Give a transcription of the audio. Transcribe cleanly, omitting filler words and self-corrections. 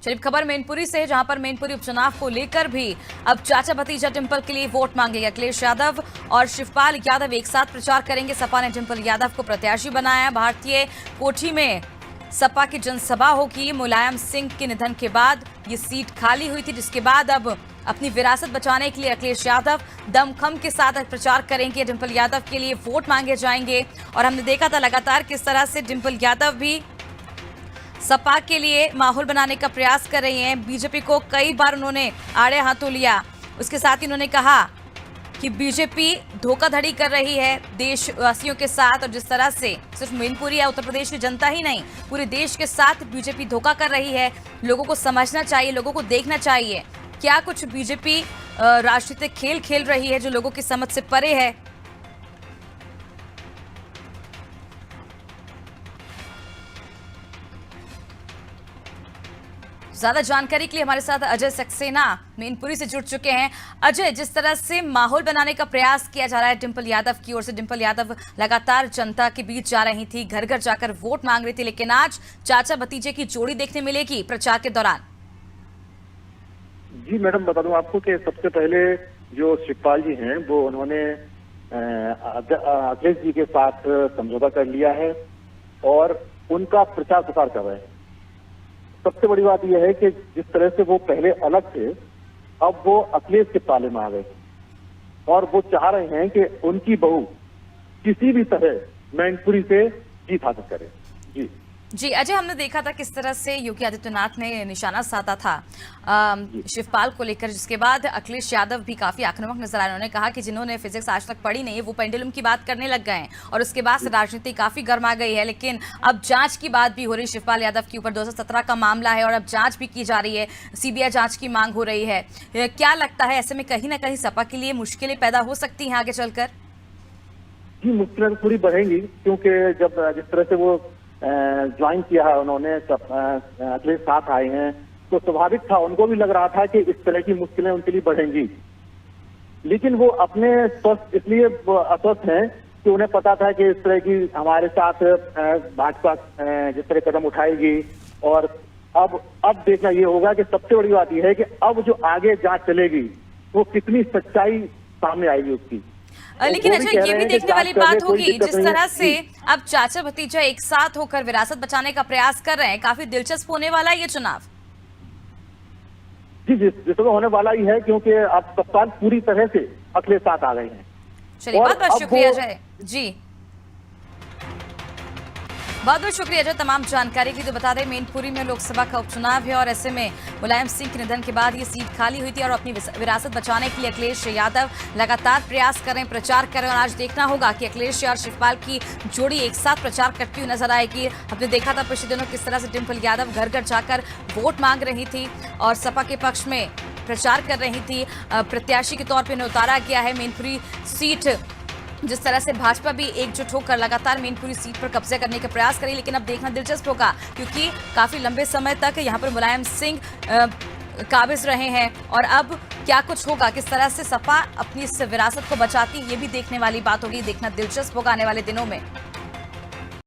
चलिए खबर मैनपुरी से है, जहां पर मैनपुरी उपचुनाव को लेकर भी अब चाचा भतीजा डिंपल के लिए वोट मांगेगा। अखिलेश यादव और शिवपाल यादव एक साथ प्रचार करेंगे। सपा ने डिंपल यादव को प्रत्याशी बनाया। भारतीय कोठी में सपा की जनसभा होगी। मुलायम सिंह के निधन के बाद ये सीट खाली हुई थी, जिसके बाद अब अपनी विरासत बचाने के लिए अखिलेश यादव दमखम के साथ प्रचार करेंगे। डिंपल यादव के लिए वोट मांगे जाएंगे और हमने देखा था लगातार किस तरह से डिंपल यादव भी सपा के लिए माहौल बनाने का प्रयास कर रही हैं। बीजेपी को कई बार उन्होंने आड़े हाथों लिया। उसके साथ ही उन्होंने कहा कि बीजेपी धोखाधड़ी कर रही है देशवासियों के साथ, और जिस तरह से सिर्फ मैनपुरी या उत्तर प्रदेश की जनता ही नहीं, पूरे देश के साथ बीजेपी धोखा कर रही है। लोगों को समझना चाहिए, लोगों को देखना चाहिए क्या कुछ बीजेपी राजनीतिक खेल खेल रही है जो लोगों की समझ से परे है। ज्यादा जानकारी के लिए हमारे साथ अजय सक्सेना मैनपुरी से जुड़ चुके हैं। अजय, जिस तरह से माहौल बनाने का प्रयास किया जा रहा है डिंपल यादव की ओर से, डिंपल यादव लगातार जनता के बीच जा रही थी, घर घर जाकर वोट मांग रही थी, लेकिन आज चाचा भतीजे की जोड़ी देखने मिलेगी प्रचार के दौरान। जी मैडम, बता दूं आपको कि सबसे पहले जो शिवपाल जी हैं वो उन्होंने अखिलेश जी के साथ समझौता कर लिया है और उनका प्रचार प्रसार कर रहे हैं। सबसे बड़ी बात यह है कि जिस तरह से वो पहले अलग थे, अब वो अखिलेश के पाले में आ गए हैं और वो चाह रहे हैं कि उनकी बहू किसी भी तरह मैनपुरी से जीत हासिल करे। जी अजय, हमने देखा था किस तरह से योगी आदित्यनाथ ने निशाना साधा था शिवपाल को लेकर, जिसके बाद अखिलेश यादव भी काफी आक्रामक नजर आए। उन्होंने कहा कि जिन्होंने फिजिक्स आज तक पढ़ी नहीं है वो पेंडुलम की बात करने लग गए हैं, और उसके बाद से राजनीति काफी गर्मा गई है। लेकिन अब जांच की बात भी हो रही है शिवपाल यादव के ऊपर। 2017 का मामला है और अब जांच भी की जा रही है, सीबीआई जांच की मांग हो रही है। क्या लगता है ऐसे में कहीं ना कहीं सपा के लिए मुश्किलें पैदा हो सकती हैं आगे चलकर? जी, मुश्किलें पूरी बढ़ेंगी, क्योंकि जब जिस तरह से वो ज्वाइन किया है उन्होंने, अखिलेश साथ आए हैं, तो स्वाभाविक था, उनको भी लग रहा था कि इस तरह की मुश्किलें उनके लिए बढ़ेंगी। लेकिन वो अपने स्वस्थ इसलिए अस्वस्थ हैं कि उन्हें पता था कि इस तरह की हमारे साथ भाजपा जिस तरह कदम उठाएगी, और अब देखना ये होगा कि सबसे बड़ी बात यह है कि अब जो आगे जांच चलेगी वो कितनी सच्चाई सामने आएगी उसकी। लेकिन अच्छा, ये भी देखने वाली बात होगी जिस तरह से अब चाचा भतीजा एक साथ होकर विरासत बचाने का प्रयास कर रहे हैं, काफी दिलचस्प होने वाला है ये चुनाव। जी, जिसमें होने वाला ही है, क्योंकि अब सप्ताह पूरी तरह से अखिलेश साथ आ गए हैं। चलिए, बहुत बहुत शुक्रिया अजय जी, बहुत बहुत शुक्रिया अजय तमाम जानकारी के लिए। तो बता दें मैनपुरी में लोकसभा का उपचुनाव है और ऐसे में मुलायम सिंह के निधन के बाद ये सीट खाली हुई थी और अपनी विरासत बचाने के लिए अखिलेश यादव लगातार प्रयास कर रहे हैं, प्रचार कर रहे हैं। और आज देखना होगा कि अखिलेश और शिवपाल की जोड़ी एक साथ प्रचार करती हुई नजर आएगी। हमने देखा था पिछले दिनों किस तरह से डिंपल यादव घर घर जाकर वोट मांग रही थी और सपा के पक्ष में प्रचार कर रही थी। प्रत्याशी के तौर पर इन्हें उतारा गया है। मैनपुरी सीट जिस तरह से भाजपा भी एकजुट होकर लगातार मैनपुरी सीट पर कब्जा करने का प्रयास करेगी, लेकिन अब देखना दिलचस्प होगा क्योंकि काफी लंबे समय तक यहाँ पर मुलायम सिंह काबिज रहे हैं। और अब क्या कुछ होगा, किस तरह से सपा अपनी इस विरासत को बचाती, ये भी देखने वाली बात होगी। देखना दिलचस्प होगा आने वाले दिनों में।